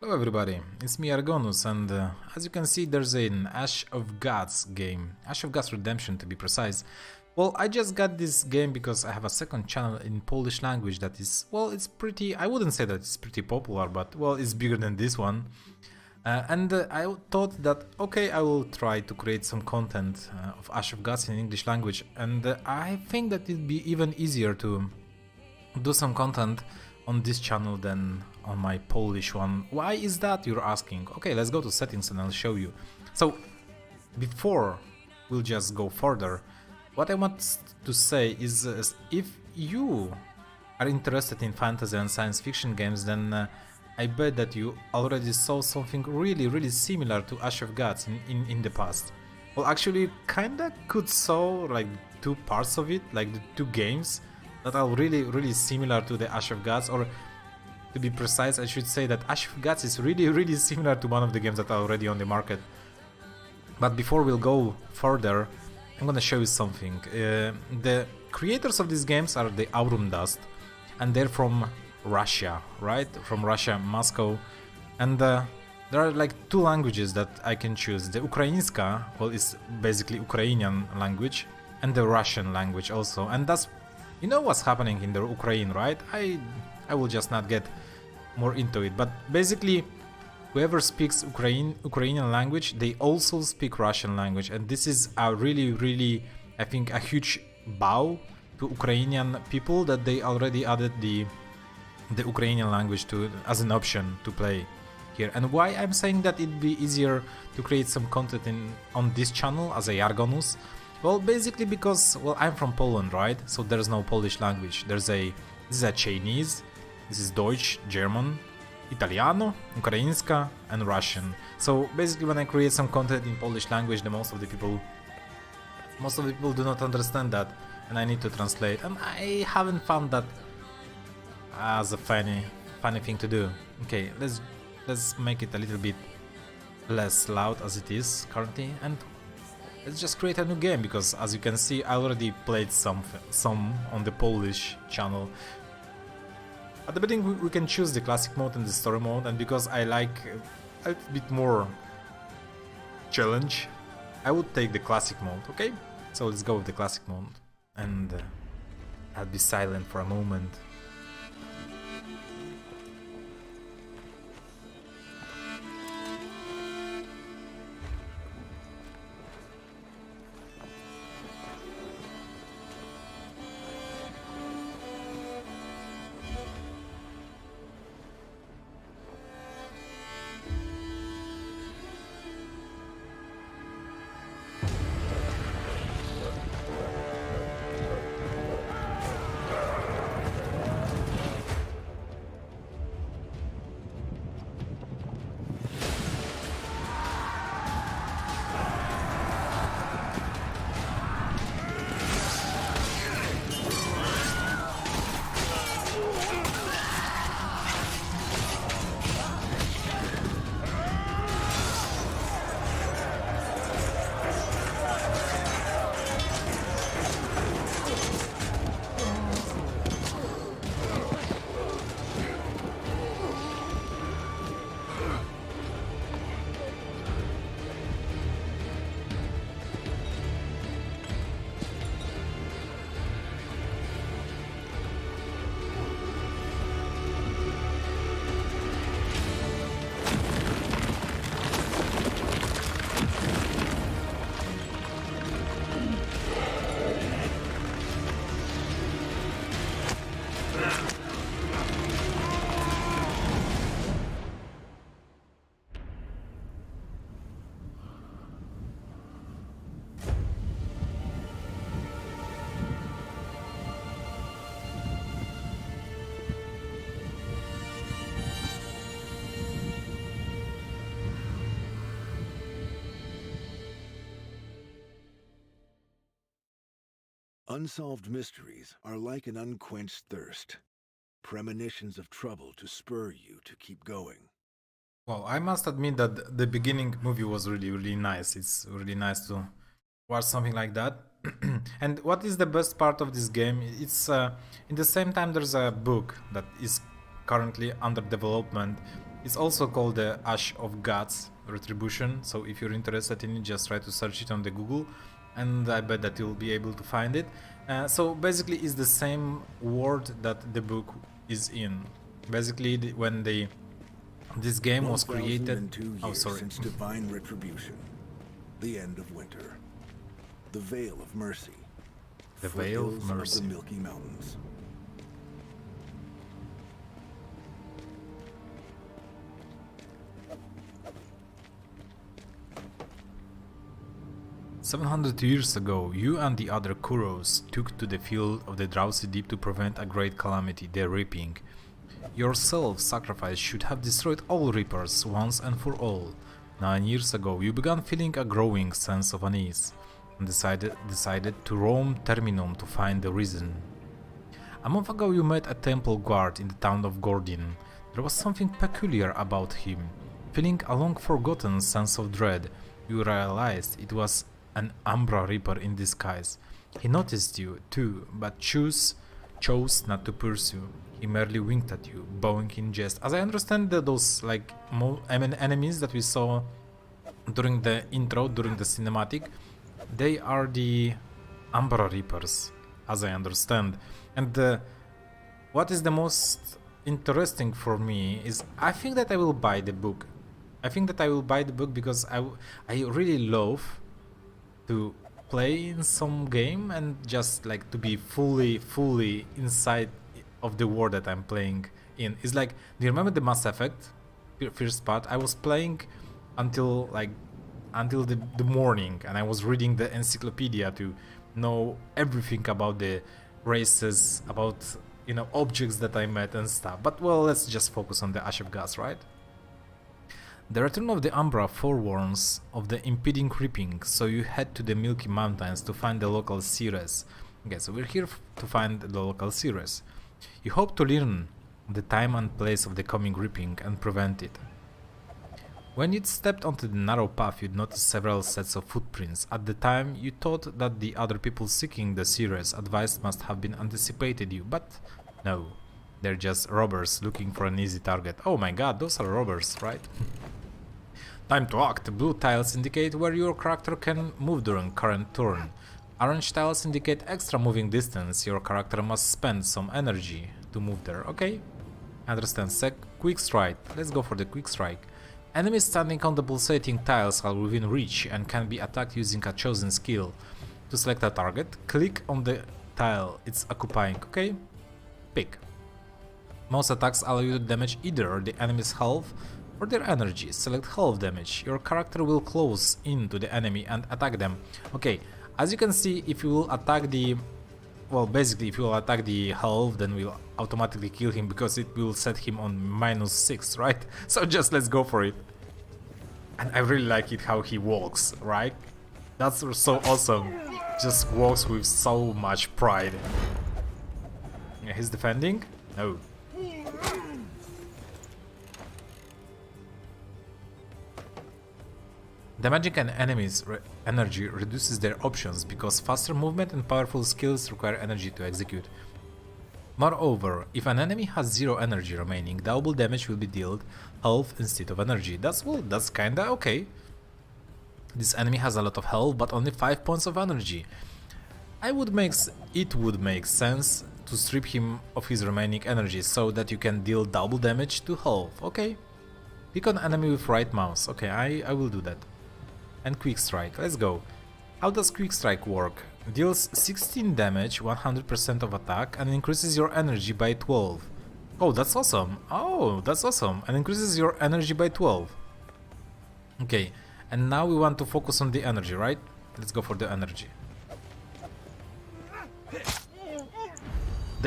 Hello everybody, it's me Yargonus, and as you can see there's an Ash of Gods game, Ash of Gods Redemption to be precise. Well, I just got this game because I have a second channel in Polish language that is, well, it's pretty, I wouldn't say that it's pretty popular, but well, it's bigger than this one. I thought that, okay, I will try to create some content of Ash of Gods in English language, and I think that it'd be even easier to do some content on this channel than on my Polish one. Why is that, you're asking? Okay, let's go to settings and I'll show you. So before we'll just go further, what I want to say is if you are interested in fantasy and science fiction games, then I bet that you already saw something really similar to Ash of Gods in the past. Well, actually you kinda could saw like two parts of it, like the two games that are really similar to the Ash of Gods, or to be precise, I should say that Ash of Gods is really similar to one of the games that are already on the market. But before we'll go further, I'm gonna show you something. The creators of these games are the AurumDust, and they're from Russia, right? From Russia, Moscow. And there are like two languages that I can choose. The Ukrainska, well, is basically Ukrainian language, and the Russian language also. And that's, you know what's happening in the Ukraine, right? I will just not get more into it, but basically whoever speaks Ukrainian language, they also speak Russian language, and this is a really I think a huge bow to Ukrainian people that they already added the Ukrainian language to as an option to play here. And why I'm saying that it'd be easier to create some content on this channel as a Yargonus? Well, basically because, well, I'm from Poland, right? So there's no Polish language. This is a Chinese, this is Deutsch, German, Italiano, Ukrainska, and Russian. So basically when I create some content in Polish language, most of the people do not understand that, and I need to translate. And I haven't found that as a funny thing to do. Okay, let's make it a little bit less loud as it is currently, and let's just create a new game, because as you can see I already played some on the Polish channel. At the beginning we can choose the classic mode and the story mode, and because I like a bit more challenge, I would take the classic mode, okay? So let's go with the classic mode, and I'll be silent for a moment. Unsolved mysteries are like an unquenched thirst, premonitions of trouble to spur you to keep going. Well, I must admit that the beginning movie was really nice. It's really nice to watch something like that. And what is the best part of this game? It's in the same time there's a book that is currently under development, It's also called the Ash of Gods Retribution, so if you're interested in it, just try to search it on the Google, and I bet that you'll be able to find it. So basically it's the same world that the book is in. Basically when this game was created... Oh, sorry. Since divine retribution, the end of winter, the Veil of Mercy, the Veil of Mercy, the Milky Mountains. "700 years ago, you and the other Kuros took to the field of the Drowsy Deep to prevent a great calamity, the Reaping. Your self-sacrifice should have destroyed all Reapers once and for all. 9 years ago, you began feeling a growing sense of unease, and decided to roam Terminum to find the reason. A month ago, you met a temple guard in the town of Gordon. There was something peculiar about him. Feeling a long-forgotten sense of dread, you realized it was an Umbra Reaper in disguise. He noticed you, too, but chose not to pursue. He merely winked at you, bowing in jest. As I understand those like enemies that we saw during the intro, during the cinematic, they are the Umbra Reapers, as I understand. And what is the most interesting for me is I think that I will buy the book. I think that I will buy the book because I really love to play in some game and just like to be fully inside of the world that I'm playing in. It's like, do you remember the Mass Effect first part? I was playing until the morning, and I was reading the encyclopedia to know everything about the races, about, you know, objects that I met and stuff. But well, let's just focus on the Ash of Gas, right? The return of the Umbra forewarns of the impending reaping, so you head to the Milky Mountains to find the local Ceres. Okay, so we're here to find the local Ceres. You hope to learn the time and place of the coming reaping and prevent it. When you'd stepped onto the narrow path, you'd noticed several sets of footprints. At the time, you thought that the other people seeking the Ceres advice must have been anticipated you, but no. They're just robbers looking for an easy target. Oh my god, those are robbers, right? Time to act. Blue tiles indicate where your character can move during current turn. Orange tiles indicate extra moving distance. Your character must spend some energy to move there. Okay, understand. Quick strike. Let's go for the quick strike. Enemies standing on the pulsating tiles are within reach and can be attacked using a chosen skill. To select a target, click on the tile it's occupying. Okay, pick. Most attacks allow you to damage either the enemy's health or their energy. Select health damage. Your character will close in to the enemy and attack them. Okay, as you can see, if you will attack the... Well, basically, if you will attack the health, then we'll automatically kill him because it will set him on -6, right? So just let's go for it. And I really like it how he walks, right? That's so awesome. Just walks with so much pride. Yeah, he's defending? No. Damaging an enemy's energy reduces their options because faster movement and powerful skills require energy to execute. Moreover, if an enemy has 0 energy remaining, double damage will be dealt health instead of energy. That's kinda okay. This enemy has a lot of health but only 5 points of energy. It would make sense to strip him of his remaining energy so that you can deal double damage to health. Okay. Pick an enemy with right mouse. Okay, I will do that. And quick strike. Let's go. How does quick strike work? Deals 16 damage, 100% of attack, and increases your energy by 12. Oh, that's awesome. Oh, that's awesome. And increases your energy by 12. Okay, and now we want to focus on the energy, right? Let's go for the energy.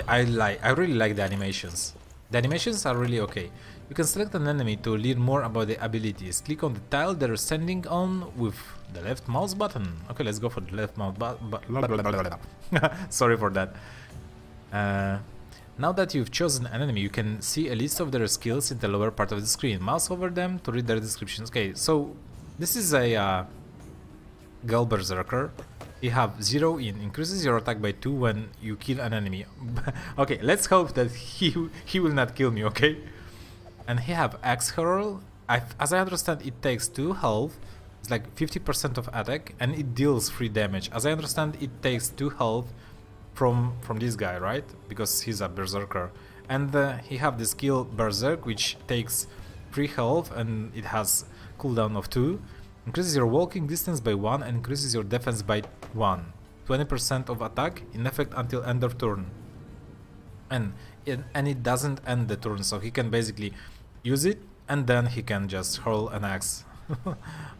I really like the animations. The animations are really okay. You can select an enemy to learn more about the abilities. Click on the tile they're standing on with the left mouse button. Okay, let's go for the left mouse button. Sorry for that. Now that you've chosen an enemy, you can see a list of their skills in the lower part of the screen. Mouse over them to read their descriptions. Okay, so this is a Girl Berserker. You have 0 in, increases your attack by 2 when you kill an enemy. Okay, let's hope that he will not kill me, okay? And he have Axe Hurl. As I understand, it takes 2 health. It's like 50% of attack, and it deals 3 damage. As I understand, it takes 2 health from this guy, right? Because he's a berserker. And he have the skill Berserk, which takes 3 health, and it has cooldown of 2. Increases your walking distance by 1 and increases your defense by 1. 20% of attack in effect until end of turn. And it doesn't end the turn, so he can basically use it and then he can just hurl an axe.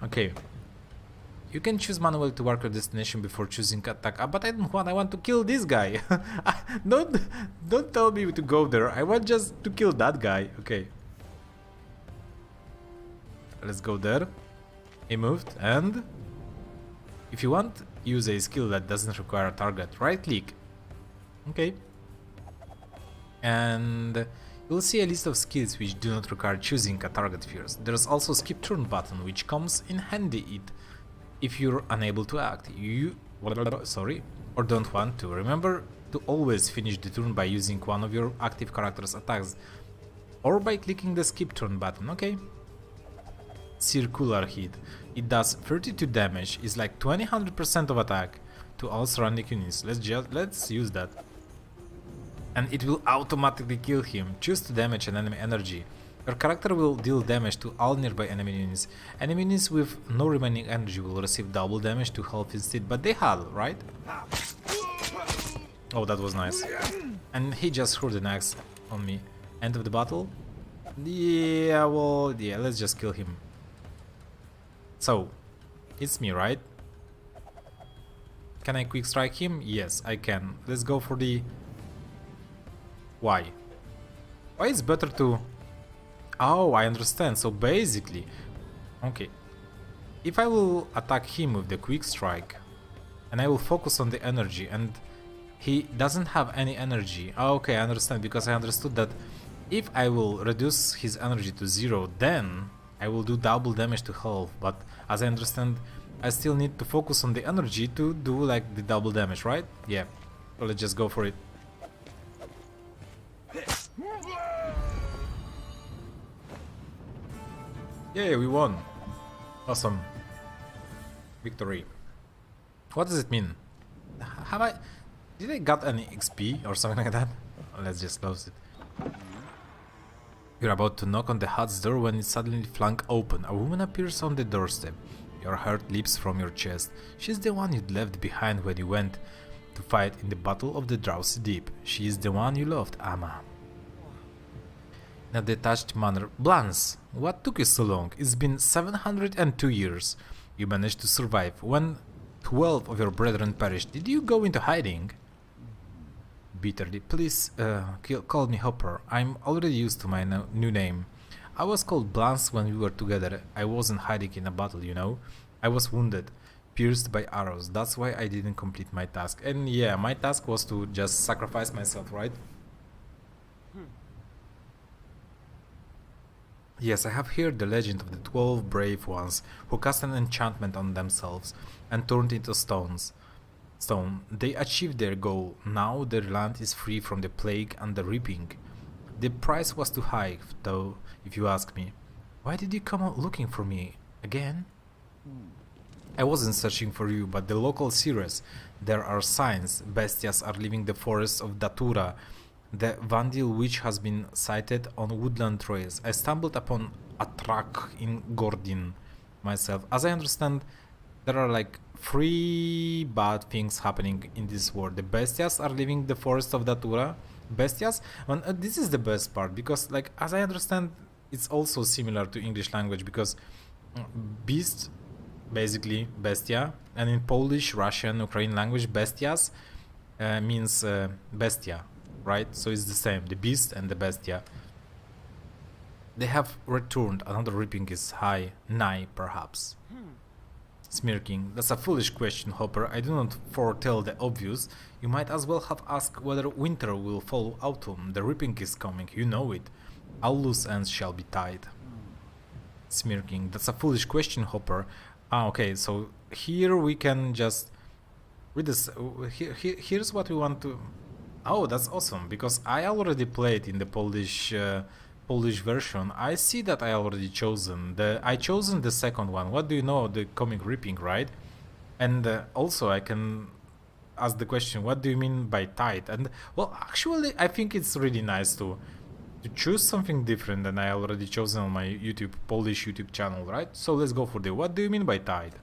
Okay. You can choose manually to mark your destination before choosing attack. But I don't want. I want to kill this guy. Don't tell me to go there. I want just to kill that guy. Okay. Let's go there. He moved, and if you want, use a skill that doesn't require a target. Right click. Okay. And you'll see a list of skills which do not require choosing a target first. There's also skip turn button, which comes in handy if you're unable to act, or don't want to. Remember to always finish the turn by using one of your active character's attacks, or by clicking the skip turn button. Okay. Circular hit. It does 32 damage. It's like 100% of attack to all surrounding units. Let's use that. And it will automatically kill him. Choose to damage an enemy energy. Your character will deal damage to all nearby enemy units. Enemy units with no remaining energy will receive double damage to health instead, but they had, right? Oh, that was nice. And he just hurled an axe on me. End of the battle? Yeah, well, yeah, let's just kill him. So, it's me, right? Can I quick strike him? Yes, I can. Let's go for the... Why? Why it's better to... Oh, I understand. So basically... Okay. If I will attack him with the quick strike, and I will focus on the energy, and he doesn't have any energy... Okay, I understand, because I understood that if I will reduce his energy to 0, then I will do double damage to health, but as I understand, I still need to focus on the energy to do like the double damage, right? Yeah. So let's just go for it. Yeah, we won. Awesome. Victory. What does it mean? Did I got any XP or something like that? Let's just close it. You're about to knock on the hut's door when it suddenly flung open. A woman appears on the doorstep. Your heart leaps from your chest. She's the one you'd left behind when you went to fight in the Battle of the Drowsy Deep. She is the one you loved, Amma. In a detached manner, Blance, what took you so long? It's been 702 years. You managed to survive. When 12 of your brethren perished, did you go into hiding? Bitterly, please call me Hopper. I'm already used to my new name. I was called Blance when we were together. I wasn't hiding in a battle, you know. I was wounded, pierced by arrows. That's why I didn't complete my task. And yeah, my task was to just sacrifice myself, right? Yes, I have heard the legend of the 12 brave ones who cast an enchantment on themselves and turned into stone. They achieved their goal. Now their land is free from the plague and the reaping. The price was too high, though, if you ask me. Why did you come out looking for me again? I wasn't searching for you, but the local seers. There are signs. Bestias are leaving the forests of Datura. The Vandal witch has been sighted on woodland trails. I stumbled upon a track in Gordin myself. As I understand, there are like 3 bad things happening in this world. The Bestias are leaving the forest of Datura. Bestias? This is the best part, because like as I understand, it's also similar to English language, because beast, basically bestia, and in Polish, Russian, Ukrainian language, bestias means bestia. Right, so it's the same, the beast and the bestia. They have returned. Another reaping is nigh, perhaps. Smirking. That's a foolish question, Hopper. I do not foretell the obvious. You might as well have asked whether winter will follow autumn. The reaping is coming, you know it. All loose ends shall be tied. Smirking. That's a foolish question, Hopper. Okay, so here we can just read this. Here's what we want to... Oh, that's awesome, because I already played in the Polish Polish version, I see that I already chosen the second one. What do you know of the comic ripping, right? And also I can ask the question, what do you mean by tight? And well, actually I think it's really nice to choose something different than I already chosen on my Polish YouTube channel, right? So let's go for the what do you mean by tight?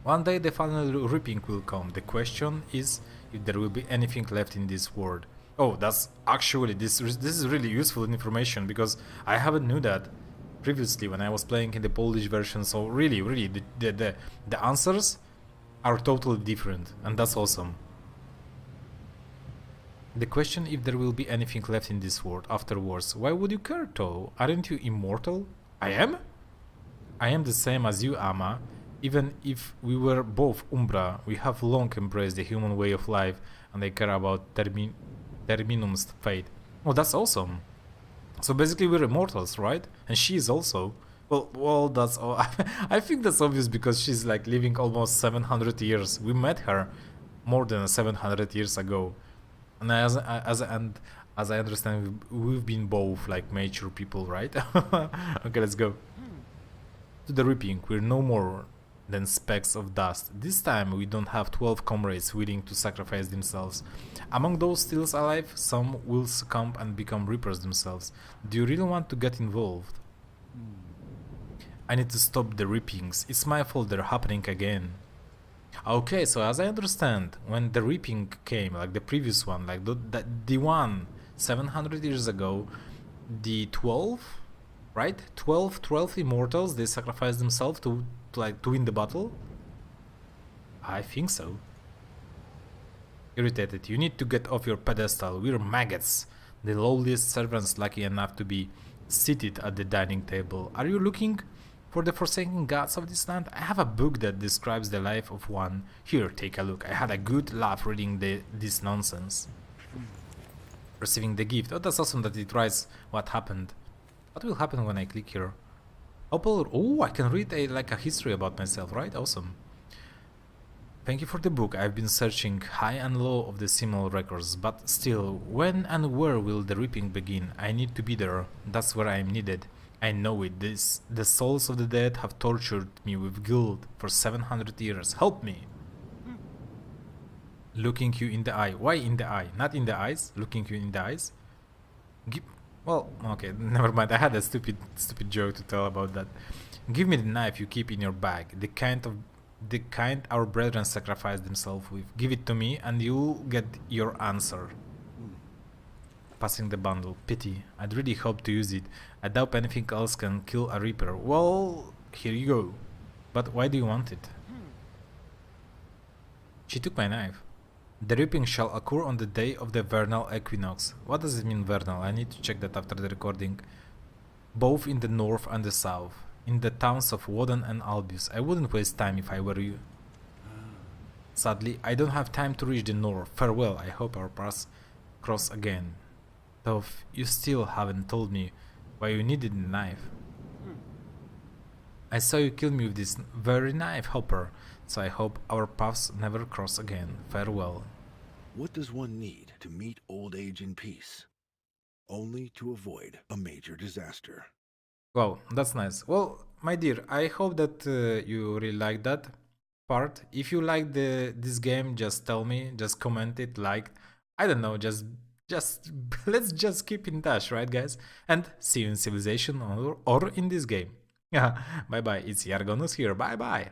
One day the final ripping will come. The question is if there will be anything left in this world. Oh, that's actually, this is really useful information, because I haven't knew that previously when I was playing in the Polish version. So really the answers are totally different, and that's awesome. The question if there will be anything left in this world afterwards. Why would you care though? Aren't you immortal? I am? I am the same as you, Ama. Even if we were both Umbra, we have long embraced the human way of life, and I care about Terminum's fate. Oh, that's awesome. So basically we're immortals, right? And she is also. Well, that's all. I think that's obvious because she's like living almost 700 years. We met her more than 700 years ago. And as I understand, we've been both like mature people, right? Okay, let's go. To the ripping, we're no more than specks of dust. This time we don't have 12 comrades willing to sacrifice themselves. Among those still alive, some will succumb and become reapers themselves. Do you really want to get involved? I need to stop the rippings. It's my fault they're happening again. Okay, so as I understand, when the ripping came, like the previous one, like the one 700 years ago, the 12, right? 12 immortals, they sacrificed themselves to win the battle? I think so. Irritated, you need to get off your pedestal. We're maggots, the lowliest servants lucky enough to be seated at the dining table. Are you looking for the forsaken gods of this land? I have a book that describes the life of one. Here, take a look. I had a good laugh reading this nonsense. Receiving the gift. Oh, that's awesome that it writes what happened. What will happen when I click here? Oh, I can read a history about myself, right? Awesome. Thank you for the book. I've been searching high and low of the similar records, but still, when and where will the reaping begin? I need to be there. That's where I am needed. I know it. The souls of the dead have tortured me with guilt for 700 years. Help me! Looking you in the eye. Why in the eye? Not in the eyes? Looking you in the eyes? Well, okay, never mind. I had a stupid joke to tell about that. Give me the knife you keep in your bag, the kind our brethren sacrificed themselves with. Give it to me, and you'll get your answer. Passing the bundle. Pity. I'd really hope to use it. I doubt anything else can kill a reaper. Well, here you go. But why do you want it? She took my knife. The reaping shall occur on the day of the vernal equinox. What does it mean, vernal? I need to check that after the recording. Both in the north and the south. In the towns of Woden and Albius. I wouldn't waste time if I were you. Sadly, I don't have time to reach the north. Farewell, I hope our paths cross again. Though you still haven't told me why you needed the knife. I saw you kill me with this very knife, Hopper, so I hope our paths never cross again. Farewell. What does one need to meet old age in peace? Only to avoid a major disaster. Wow, that's nice. Well, my dear, I hope that you really like that part. If you like this game, just tell me, just comment it, like, I don't know, just let's just keep in touch, right, guys? And see you in Civilization or in this game. Yeah, bye bye. It's Yargonus here. Bye bye.